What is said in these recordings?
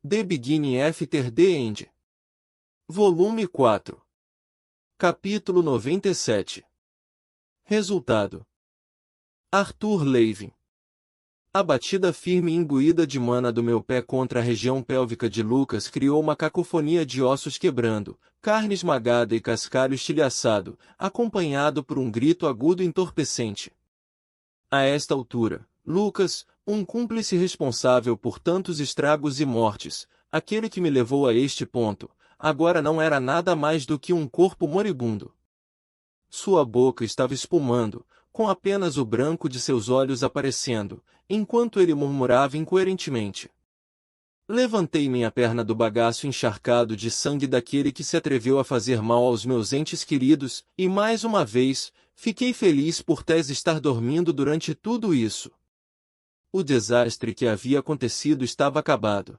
The Beginning After the End. Volume 4. Capítulo 97. Resultado. Arthur Levin. A batida firme e imbuída de mana do meu pé contra a região pélvica de Lucas criou uma cacofonia de ossos quebrando, carne esmagada e cascalho estilhaçado, acompanhado por um grito agudo entorpecente. A esta altura, Lucas, um cúmplice responsável por tantos estragos e mortes, aquele que me levou a este ponto, agora não era nada mais do que um corpo moribundo. Sua boca estava espumando, com apenas o branco de seus olhos aparecendo, enquanto ele murmurava incoerentemente. Levantei minha perna do bagaço encharcado de sangue daquele que se atreveu a fazer mal aos meus entes queridos, e mais uma vez, fiquei feliz por Tess estar dormindo durante tudo isso. O desastre que havia acontecido estava acabado.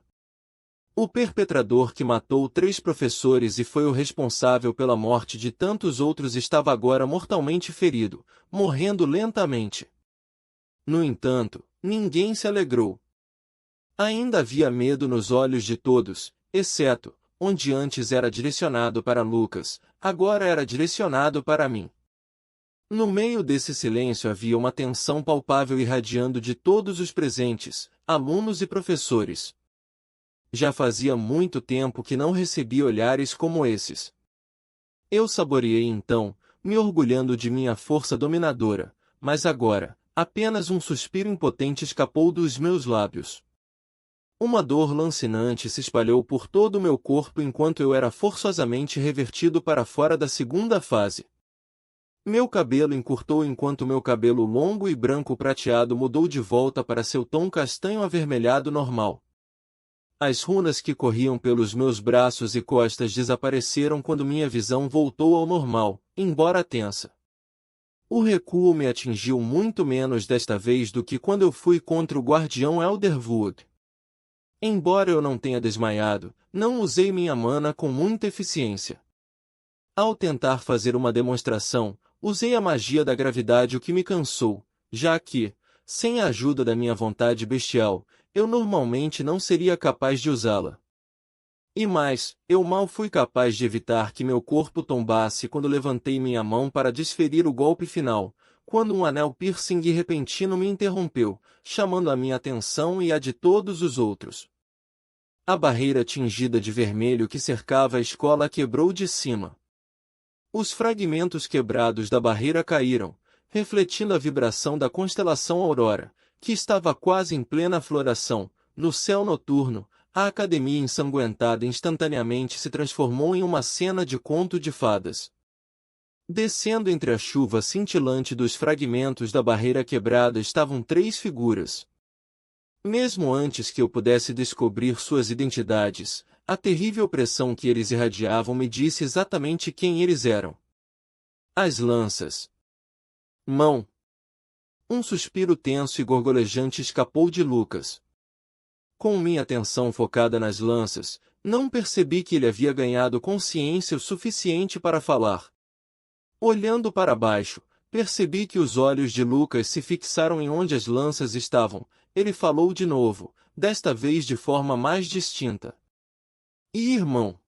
O perpetrador que matou 3 professores e foi o responsável pela morte de tantos outros estava agora mortalmente ferido, morrendo lentamente. No entanto, ninguém se alegrou. Ainda havia medo nos olhos de todos, exceto, onde antes era direcionado para Lucas, agora era direcionado para mim. No meio desse silêncio havia uma tensão palpável irradiando de todos os presentes, alunos e professores. Já fazia muito tempo que não recebia olhares como esses. Eu saboreei então, me orgulhando de minha força dominadora, mas agora, apenas um suspiro impotente escapou dos meus lábios. Uma dor lancinante se espalhou por todo o meu corpo enquanto eu era forçosamente revertido para fora da segunda fase. Meu cabelo encurtou enquanto meu cabelo longo e branco prateado mudou de volta para seu tom castanho avermelhado normal. As runas que corriam pelos meus braços e costas desapareceram quando minha visão voltou ao normal, embora tensa. O recuo me atingiu muito menos desta vez do que quando eu fui contra o guardião Elderwood. Embora eu não tenha desmaiado, não usei minha mana com muita eficiência. Ao tentar fazer uma demonstração, usei a magia da gravidade, o que me cansou, já que, sem a ajuda da minha vontade bestial, eu normalmente não seria capaz de usá-la. E mais, eu mal fui capaz de evitar que meu corpo tombasse quando levantei minha mão para desferir o golpe final, quando um anel piercing repentino me interrompeu, chamando a minha atenção e a de todos os outros. A barreira tingida de vermelho que cercava a escola quebrou de cima. Os fragmentos quebrados da barreira caíram, refletindo a vibração da constelação Aurora, que estava quase em plena floração. No céu noturno, a academia ensanguentada instantaneamente se transformou em uma cena de conto de fadas. Descendo entre a chuva cintilante dos fragmentos da barreira quebrada estavam 3 figuras. Mesmo antes que eu pudesse descobrir suas identidades, a terrível pressão que eles irradiavam me disse exatamente quem eles eram. As lanças. Mão. Um suspiro tenso e gorgolejante escapou de Lucas. Com minha atenção focada nas lanças, não percebi que ele havia ganhado consciência o suficiente para falar. Olhando para baixo, percebi que os olhos de Lucas se fixaram em onde as lanças estavam. Ele falou de novo, desta vez de forma mais distinta. E irmão?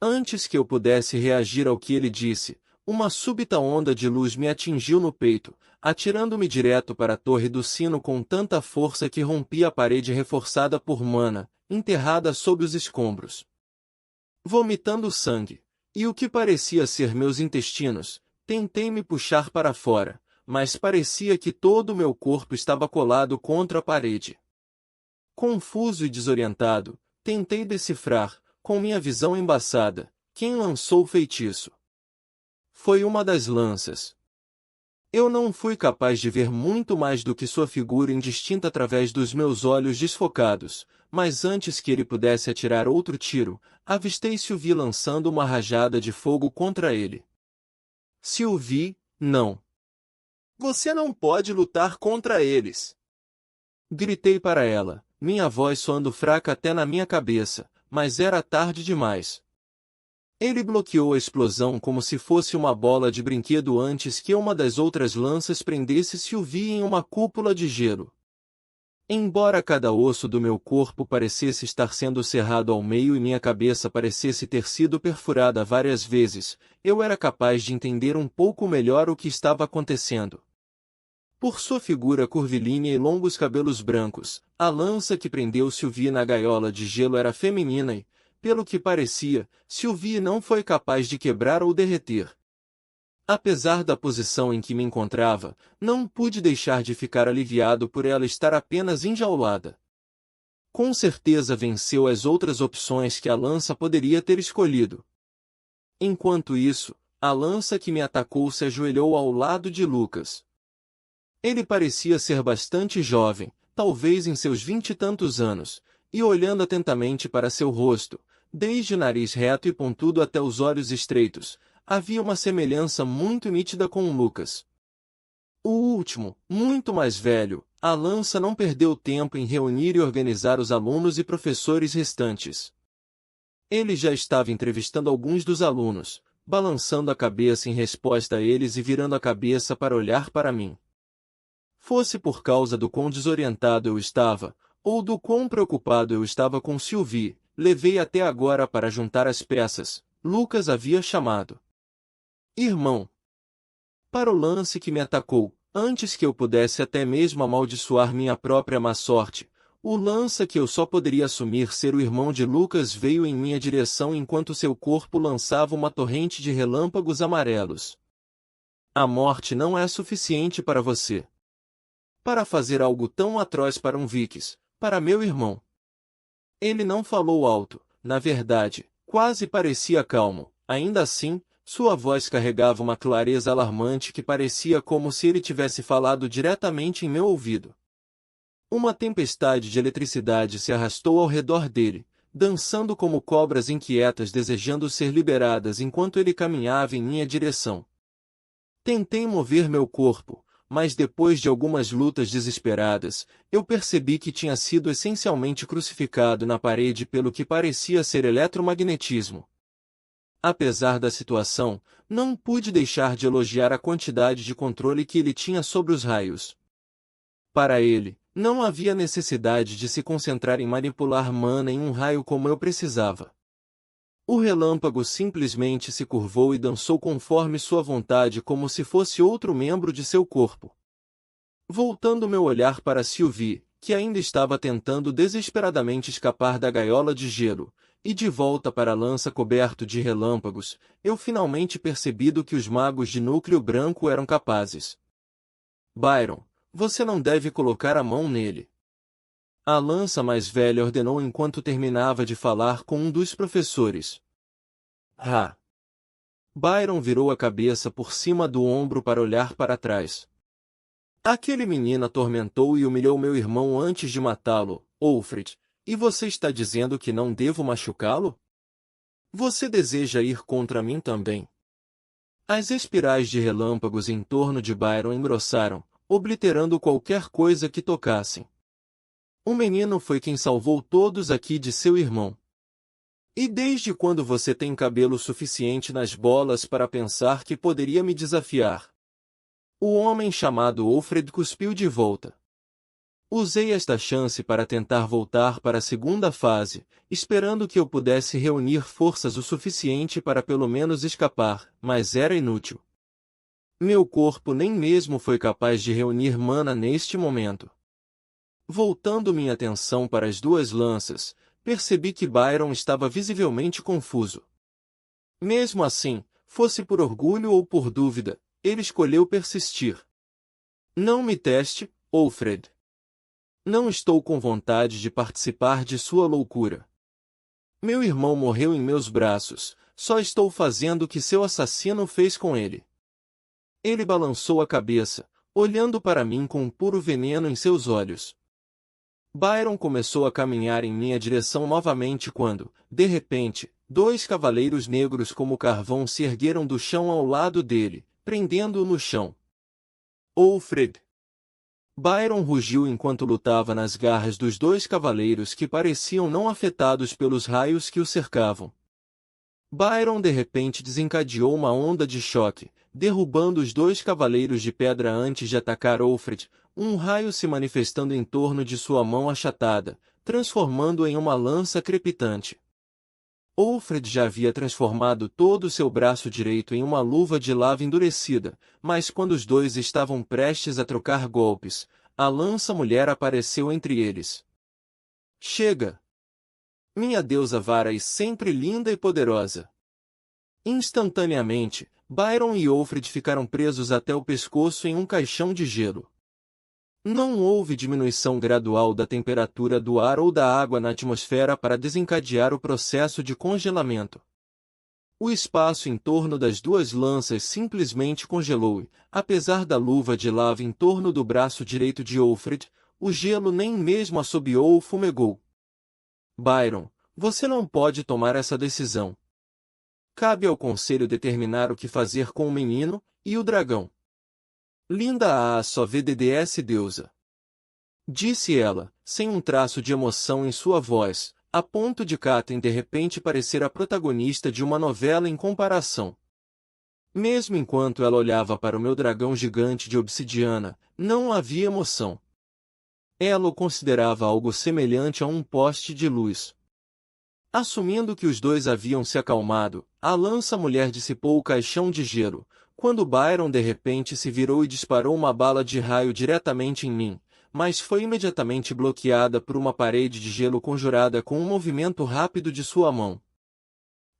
Antes que eu pudesse reagir ao que ele disse, uma súbita onda de luz me atingiu no peito, atirando-me direto para a torre do sino com tanta força que rompi a parede reforçada por mana, enterrada sob os escombros. Vomitando sangue, e o que parecia ser meus intestinos, tentei me puxar para fora, mas parecia que todo o meu corpo estava colado contra a parede. Confuso e desorientado, tentei decifrar, com minha visão embaçada, quem lançou o feitiço. Foi uma das lanças. Eu não fui capaz de ver muito mais do que sua figura indistinta através dos meus olhos desfocados, mas antes que ele pudesse atirar outro tiro, avistei Sylvie lançando uma rajada de fogo contra ele. Sylvie, não. Você não pode lutar contra eles. Gritei para ela, minha voz soando fraca até na minha cabeça, mas era tarde demais. Ele bloqueou a explosão como se fosse uma bola de brinquedo antes que uma das outras lanças prendesse Sylvie em uma cúpula de gelo. Embora cada osso do meu corpo parecesse estar sendo cerrado ao meio e minha cabeça parecesse ter sido perfurada várias vezes, eu era capaz de entender um pouco melhor o que estava acontecendo. Por sua figura curvilínea e longos cabelos brancos, a lança que prendeu Sylvie na gaiola de gelo era feminina e, pelo que parecia, Sylvie não foi capaz de quebrar ou derreter. Apesar da posição em que me encontrava, não pude deixar de ficar aliviado por ela estar apenas enjaulada. Com certeza venceu as outras opções que a lança poderia ter escolhido. Enquanto isso, a lança que me atacou se ajoelhou ao lado de Lucas. Ele parecia ser bastante jovem, talvez em seus 20 e tantos anos, e olhando atentamente para seu rosto, desde o nariz reto e pontudo até os olhos estreitos, havia uma semelhança muito nítida com o Lucas. O último, muito mais velho, a lança não perdeu tempo em reunir e organizar os alunos e professores restantes. Ele já estava entrevistando alguns dos alunos, balançando a cabeça em resposta a eles e virando a cabeça para olhar para mim. Fosse por causa do quão desorientado eu estava, ou do quão preocupado eu estava com Sylvie, levei até agora para juntar as peças. Lucas havia chamado. Irmão. Para o lance que me atacou, antes que eu pudesse até mesmo amaldiçoar minha própria má sorte, o lança que eu só poderia assumir ser o irmão de Lucas veio em minha direção enquanto seu corpo lançava uma torrente de relâmpagos amarelos. A morte não é suficiente para você. Para fazer algo tão atroz para um Vikings, para meu irmão. Ele não falou alto, na verdade, quase parecia calmo, ainda assim, sua voz carregava uma clareza alarmante que parecia como se ele tivesse falado diretamente em meu ouvido. Uma tempestade de eletricidade se arrastou ao redor dele, dançando como cobras inquietas desejando ser liberadas enquanto ele caminhava em minha direção. Tentei mover meu corpo, mas depois de algumas lutas desesperadas, eu percebi que tinha sido essencialmente crucificado na parede pelo que parecia ser eletromagnetismo. Apesar da situação, não pude deixar de elogiar a quantidade de controle que ele tinha sobre os raios. Para ele, não havia necessidade de se concentrar em manipular mana em um raio como eu precisava. O relâmpago simplesmente se curvou e dançou conforme sua vontade como se fosse outro membro de seu corpo. Voltando meu olhar para Sylvie, que ainda estava tentando desesperadamente escapar da gaiola de gelo, e de volta para a lança coberto de relâmpagos, eu finalmente percebi do que os magos de núcleo branco eram capazes. Byron, você não deve colocar a mão nele. A lança mais velha ordenou enquanto terminava de falar com um dos professores. Ah! Byron virou a cabeça por cima do ombro para olhar para trás. Aquele menino atormentou e humilhou meu irmão antes de matá-lo, Alfred. E você está dizendo que não devo machucá-lo? Você deseja ir contra mim também? As espirais de relâmpagos em torno de Byron engrossaram, obliterando qualquer coisa que tocassem. O menino foi quem salvou todos aqui de seu irmão. E desde quando você tem cabelo suficiente nas bolas para pensar que poderia me desafiar? O homem chamado Alfred cuspiu de volta. Usei esta chance para tentar voltar para a segunda fase, esperando que eu pudesse reunir forças o suficiente para pelo menos escapar, mas era inútil. Meu corpo nem mesmo foi capaz de reunir mana neste momento. Voltando minha atenção para as duas lanças, percebi que Byron estava visivelmente confuso. Mesmo assim, fosse por orgulho ou por dúvida, ele escolheu persistir. Não me teste, Alfred. Não estou com vontade de participar de sua loucura. Meu irmão morreu em meus braços, só estou fazendo o que seu assassino fez com ele. Ele balançou a cabeça, olhando para mim com um puro veneno em seus olhos. Byron começou a caminhar em minha direção novamente quando, de repente, dois cavaleiros negros como carvão se ergueram do chão ao lado dele, prendendo-o no chão. Alfred! Byron rugiu enquanto lutava nas garras dos dois cavaleiros que pareciam não afetados pelos raios que o cercavam. Byron de repente desencadeou uma onda de choque, derrubando os dois cavaleiros de pedra antes de atacar Offred, um raio se manifestando em torno de sua mão achatada, transformando-o em uma lança crepitante. Offred já havia transformado todo o seu braço direito em uma luva de lava endurecida, mas quando os dois estavam prestes a trocar golpes, a lança-mulher apareceu entre eles. Chega! Minha deusa Varys sempre linda e poderosa! Instantaneamente, Byron e Offred ficaram presos até o pescoço em um caixão de gelo. Não houve diminuição gradual da temperatura do ar ou da água na atmosfera para desencadear o processo de congelamento. O espaço em torno das duas lanças simplesmente congelou e, apesar da luva de lava em torno do braço direito de Offred, o gelo nem mesmo assobiou ou fumegou. Byron, você não pode tomar essa decisão. Cabe ao conselho determinar o que fazer com o menino e o dragão. Linda a só VDDS deusa. Disse ela, sem um traço de emoção em sua voz, a ponto de Catelyn de repente parecer a protagonista de uma novela em comparação. Mesmo enquanto ela olhava para o meu dragão gigante de obsidiana, não havia emoção. Ela o considerava algo semelhante a um poste de luz. Assumindo que os dois haviam se acalmado, a lança-mulher dissipou o caixão de gelo, quando Byron de repente se virou e disparou uma bala de raio diretamente em mim, mas foi imediatamente bloqueada por uma parede de gelo conjurada com um movimento rápido de sua mão.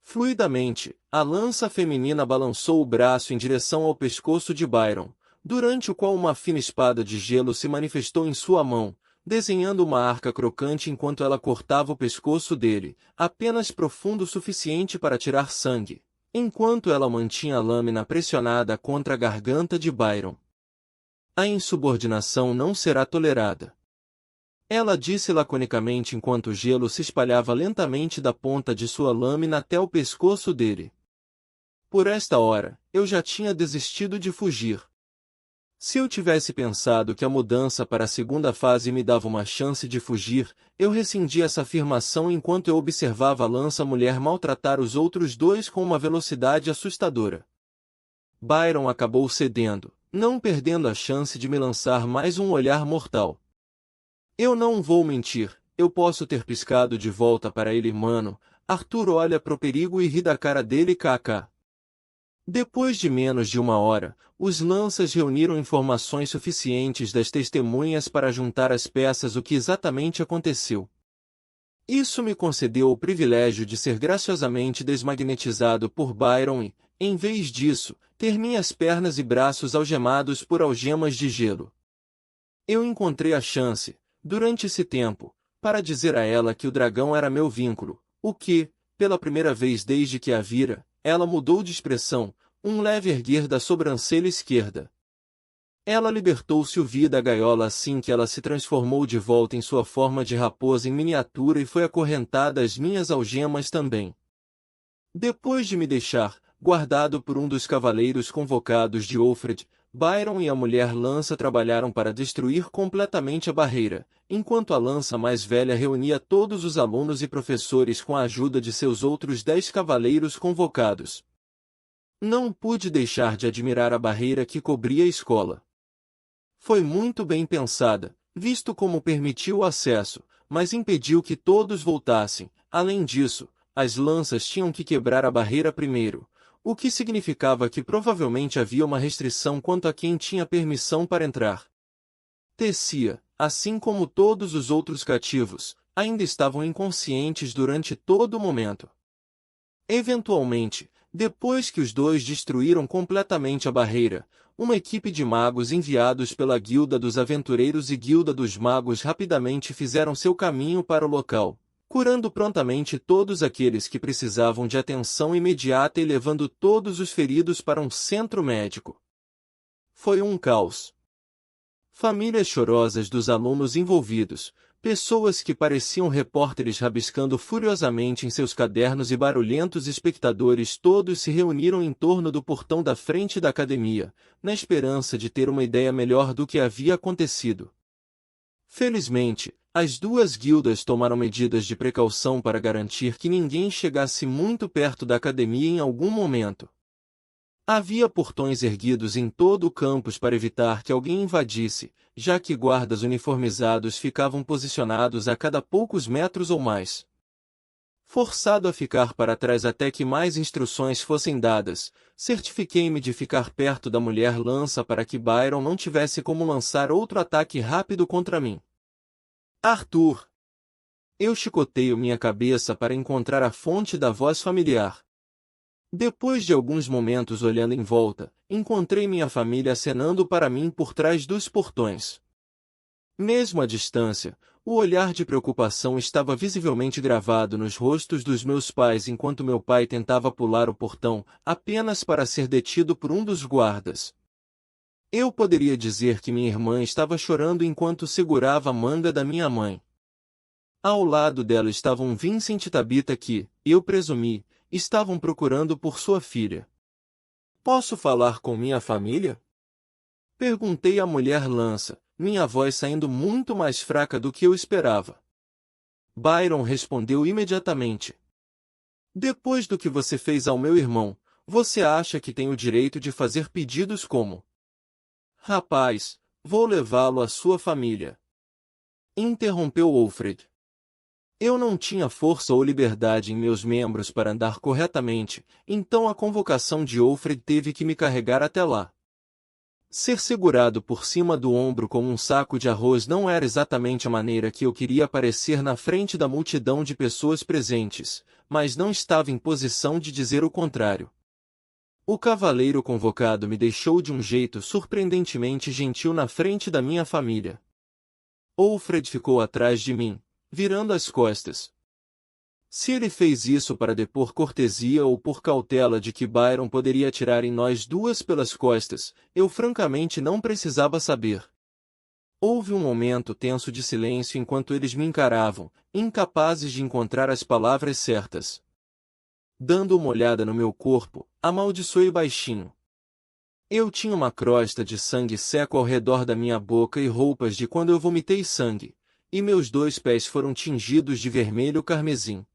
Fluidamente, a lança feminina balançou o braço em direção ao pescoço de Byron, durante o qual uma fina espada de gelo se manifestou em sua mão, desenhando uma arca crocante enquanto ela cortava o pescoço dele, apenas profundo o suficiente para tirar sangue, enquanto ela mantinha a lâmina pressionada contra a garganta de Byron. A insubordinação não será tolerada. Ela disse laconicamente enquanto o gelo se espalhava lentamente da ponta de sua lâmina até o pescoço dele. Por esta hora, eu já tinha desistido de fugir. Se eu tivesse pensado que a mudança para a segunda fase me dava uma chance de fugir, eu rescindi essa afirmação enquanto eu observava a lança-mulher maltratar os outros dois com uma velocidade assustadora. Byron acabou cedendo, não perdendo a chance de me lançar mais um olhar mortal. Eu não vou mentir, eu posso ter piscado de volta para ele, mano. Arthur olha pro perigo e ri da cara dele, kkk. Depois de menos de uma hora, os lanças reuniram informações suficientes das testemunhas para juntar as peças o que exatamente aconteceu. Isso me concedeu o privilégio de ser graciosamente desmagnetizado por Byron e, em vez disso, ter minhas pernas e braços algemados por algemas de gelo. Eu encontrei a chance, durante esse tempo, para dizer a ela que o dragão era meu vínculo, o que, pela primeira vez desde que a vira, ela mudou de expressão, um leve erguer da sobrancelha esquerda. Ela libertou-se da gaiola assim que ela se transformou de volta em sua forma de raposa em miniatura e foi acorrentada às minhas algemas também. Depois de me deixar, guardado por um dos cavaleiros convocados de Offred, Byron e a mulher lança trabalharam para destruir completamente a barreira, enquanto a lança mais velha reunia todos os alunos e professores com a ajuda de seus outros 10 cavaleiros convocados. Não pude deixar de admirar a barreira que cobria a escola. Foi muito bem pensada, visto como permitiu o acesso, mas impediu que todos voltassem. Além disso, as lanças tinham que quebrar a barreira primeiro, o que significava que provavelmente havia uma restrição quanto a quem tinha permissão para entrar. Tessia, assim como todos os outros cativos, ainda estavam inconscientes durante todo o momento. Eventualmente, depois que os dois destruíram completamente a barreira, uma equipe de magos enviados pela Guilda dos Aventureiros e Guilda dos Magos rapidamente fizeram seu caminho para o local, curando prontamente todos aqueles que precisavam de atenção imediata e levando todos os feridos para um centro médico. Foi um caos. Famílias chorosas dos alunos envolvidos, pessoas que pareciam repórteres rabiscando furiosamente em seus cadernos e barulhentos espectadores todos se reuniram em torno do portão da frente da academia, na esperança de ter uma ideia melhor do que havia acontecido. Felizmente, as duas guildas tomaram medidas de precaução para garantir que ninguém chegasse muito perto da academia em algum momento. Havia portões erguidos em todo o campus para evitar que alguém invadisse, já que guardas uniformizados ficavam posicionados a cada poucos metros ou mais. Forçado a ficar para trás até que mais instruções fossem dadas, certifiquei-me de ficar perto da mulher lança para que Byron não tivesse como lançar outro ataque rápido contra mim. Arthur! Eu chicoteio minha cabeça para encontrar a fonte da voz familiar. Depois de alguns momentos olhando em volta, encontrei minha família acenando para mim por trás dos portões. Mesmo à distância, o olhar de preocupação estava visivelmente gravado nos rostos dos meus pais enquanto meu pai tentava pular o portão, apenas para ser detido por um dos guardas. Eu poderia dizer que minha irmã estava chorando enquanto segurava a manga da minha mãe. Ao lado dela estavam Vincent e Tabitha que, eu presumi, estavam procurando por sua filha. Posso falar com minha família? Perguntei à mulher lança, minha voz saindo muito mais fraca do que eu esperava. Byron respondeu imediatamente. Depois do que você fez ao meu irmão, você acha que tem o direito de fazer pedidos como: Rapaz, vou levá-lo à sua família. Interrompeu Alfred. Eu não tinha força ou liberdade em meus membros para andar corretamente, então a convocação de Alfred teve que me carregar até lá. Ser segurado por cima do ombro como um saco de arroz não era exatamente a maneira que eu queria aparecer na frente da multidão de pessoas presentes, mas não estava em posição de dizer o contrário. O cavaleiro convocado me deixou de um jeito surpreendentemente gentil na frente da minha família. Alfred ficou atrás de mim, virando as costas. Se ele fez isso para depor cortesia ou por cautela de que Byron poderia atirar em nós duas pelas costas, eu francamente não precisava saber. Houve um momento tenso de silêncio enquanto eles me encaravam, incapazes de encontrar as palavras certas. Dando uma olhada no meu corpo, amaldiçoei baixinho. Eu tinha uma crosta de sangue seco ao redor da minha boca e roupas de quando eu vomitei sangue, e meus 2 pés foram tingidos de vermelho carmesim.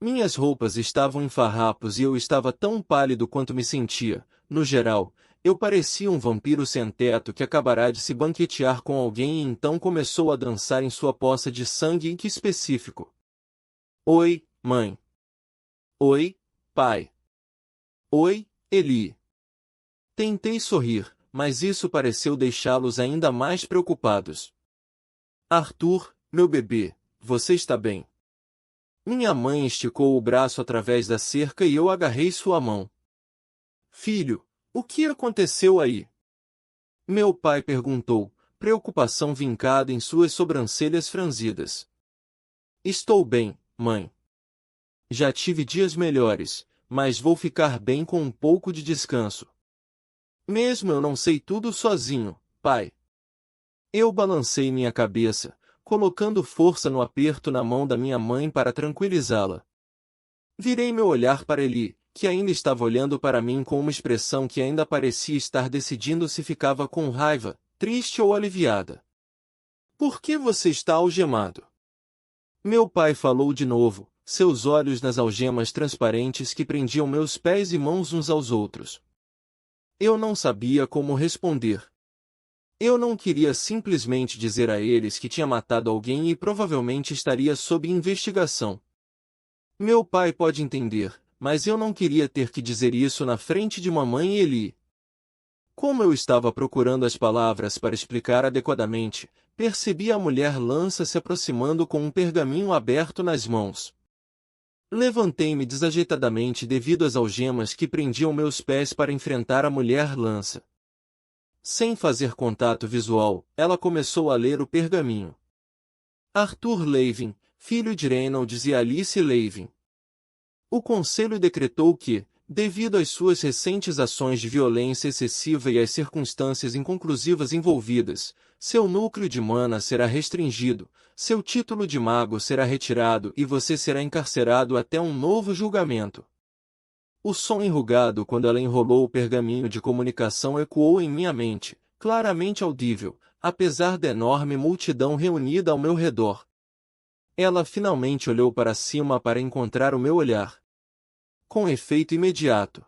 Minhas roupas estavam em farrapos e eu estava tão pálido quanto me sentia. No geral, eu parecia um vampiro sem teto que acabará de se banquetear com alguém e então começou a dançar em sua poça de sangue em que específico. Oi, mãe. Oi, pai. Oi, Eli. Tentei sorrir, mas isso pareceu deixá-los ainda mais preocupados. Arthur, meu bebê, você está bem? Minha mãe esticou o braço através da cerca e eu agarrei sua mão. Filho, o que aconteceu aí? Meu pai perguntou, preocupação vincada em suas sobrancelhas franzidas. Estou bem, mãe. Já tive dias melhores, mas vou ficar bem com um pouco de descanso. Mesmo eu não sei tudo sozinho, pai. Eu balancei minha cabeça, colocando força no aperto na mão da minha mãe para tranquilizá-la. Virei meu olhar para Eli, que ainda estava olhando para mim com uma expressão que ainda parecia estar decidindo se ficava com raiva, triste ou aliviada. Por que você está algemado? Meu pai falou de novo, seus olhos nas algemas transparentes que prendiam meus pés e mãos uns aos outros. Eu não sabia como responder. Eu não queria simplesmente dizer a eles que tinha matado alguém e provavelmente estaria sob investigação. Meu pai pode entender, mas eu não queria ter que dizer isso na frente de mamãe e Eli. Como eu estava procurando as palavras para explicar adequadamente, percebi a mulher lança se aproximando com um pergaminho aberto nas mãos. Levantei-me desajeitadamente devido às algemas que prendiam meus pés para enfrentar a mulher lança. Sem fazer contato visual, ela começou a ler o pergaminho. Arthur Levin, filho de Reynolds e Alice Levin. O conselho decretou que, devido às suas recentes ações de violência excessiva e às circunstâncias inconclusivas envolvidas, seu núcleo de mana será restringido, seu título de mago será retirado e você será encarcerado até um novo julgamento. O som enrugado quando ela enrolou o pergaminho de comunicação ecoou em minha mente, claramente audível, apesar da enorme multidão reunida ao meu redor. Ela finalmente olhou para cima para encontrar o meu olhar. Com efeito imediato,